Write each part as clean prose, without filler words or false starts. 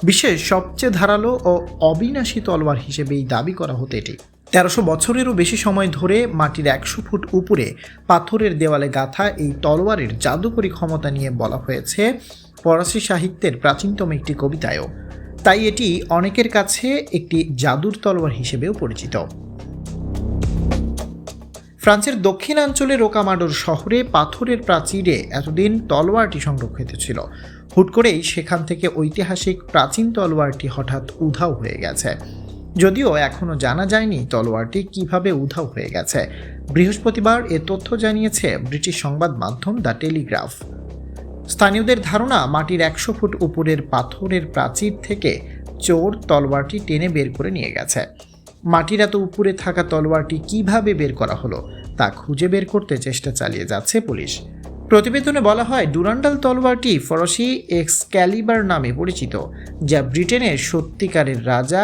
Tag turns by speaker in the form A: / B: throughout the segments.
A: বিশ্বের সবচেয়ে ধারালো ও অবিনাশী তলোয়ার হিসেবেই দাবি করা হতো এটি। 1300 বছরেরও বেশি সময় ধরে মাটির 100 ফুট উপরে পাথরের দেওয়ালে গাঁথা এই তলোয়ারের জাদুকরী ক্ষমতা নিয়ে বলা হয়েছে ফরাসি সাহিত্যের প্রাচীনতম একটি কবিতায়ও। তাই এটি অনেকের কাছে একটি জাদুর তলোয়ার হিসেবেও পরিচিত। ফ্রান্সের দক্ষিণাঞ্চলে রোকামাডোর শহরে পাথরের প্রাচীরে এতদিন তলোয়ারটি সংরক্ষিত ছিল। হুট করেই সেখান থেকে ঐতিহাসিক প্রাচীন তলোয়ারটি হঠাৎ উধাও হয়ে গেছে। যদিও এখনও জানা যায়নি তলোয়ারটি কিভাবে উধাও হয়ে গেছে। বৃহস্পতিবার এ তথ্য জানিয়েছে ব্রিটিশ সংবাদ মাধ্যম দ্য টেলিগ্রাফ। স্থানীয়দের ধারণা, মাটির 100 ফুট উপরের পাথরের প্রাচীর থেকে চোর তলোয়ারটি টেনে বের করে নিয়ে গেছে। মাটির এত উপরে থাকা তলোয়ারটি কিভাবে বের করা হলো তা খুঁজে বের করতে চেষ্টা চালিয়ে যাচ্ছে পুলিশ। প্রতিবেদনে বলা হয়, ডুরান্ডাল তলোয়ারটি ফরাসি এক্সক্যালিবার নামে পরিচিত, যা ব্রিটেনের সত্যিকারের রাজা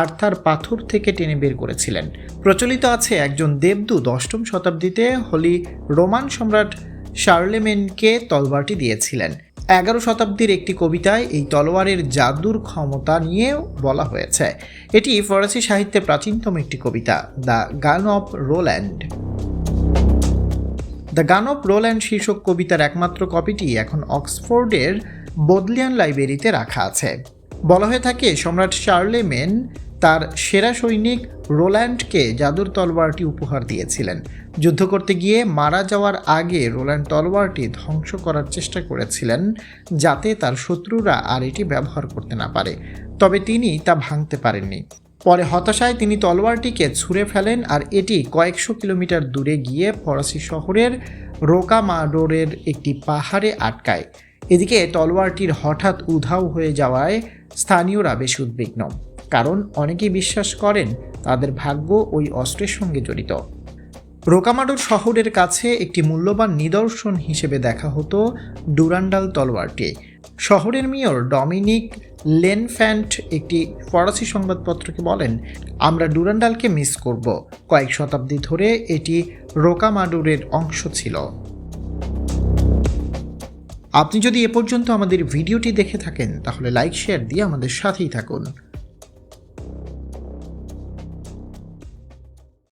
A: আর্থার পাথর থেকে টেনে বের করেছিলেন। প্রচলিত আছে একজন দেবদূত 8ম শতাব্দীতে হলি রোমান সম্রাট শার্লেমেনকে তলোয়ারটি দিয়েছিলেন। 11 শতাব্দীর একটি কবিতায় এই তলোয়ারের জাদুর ক্ষমতা নিয়ে বলা হয়েছে। এটি ফরাসি সাহিত্যের প্রাচীনতম একটি কবিতা, দ্য গান অফ রোল্যান্ড। দ্য গান অফ রোল্যান্ড শীর্ষক কবিতার একমাত্র কপিটি এখন অক্সফোর্ডের বোদলিয়ান লাইব্রেরিতে রাখা আছে। বলা হয়ে থাকে, সম্রাট শার্লেমেন তার সেরা সৈনিক রোল্যান্ডকে জাদুর তলোয়ারটি উপহার দিয়েছিলেন। যুদ্ধ করতে গিয়ে মারা যাওয়ার আগে রোল্যান্ড তলোয়ারটি ধ্বংস করার চেষ্টা করেছিলেন, যাতে তার শত্রুরা আর এটি ব্যবহার করতে না পারে। তবে তিনি তা ভাঙতে পারেননি। পরে হতাশায় তিনি তলোয়ারটিকে ছুঁড়ে ফেলেন, আর এটি কয়েকশো কিলোমিটার দূরে গিয়ে ফরাসি শহরের রোকামাডোরের একটি পাহাড়ে আটকায়। এদিকে তলোয়ারটির হঠাৎ উধাও হয়ে যাওয়ায় স্থানীয়রা বেশ উদ্বিগ্ন, কারণ অনেকেই বিশ্বাস করেন তাদের ভাগ্য ওই অস্ত্রের সঙ্গে জড়িত। রোকামাডোর শহরের কাছে একটি মূল্যবান নিদর্শন হিসেবে দেখা হতো ডুরান্ডাল তলোয়ারটি। শহরের মেয়র ডমিনিক লেনফ্যান্ট একটি ফরাসি সংবাদপত্রকে বলেন, আমরা ডুরান্ডালকে মিস করব। কয়েক শতাব্দী ধরে এটি রোকামাডোরের অংশ ছিল। আপনি যদি এ পর্যন্ত আমাদের ভিডিওটি দেখে থাকেন, তাহলে লাইক শেয়ার দিয়ে আমাদের সাথেই থাকুন।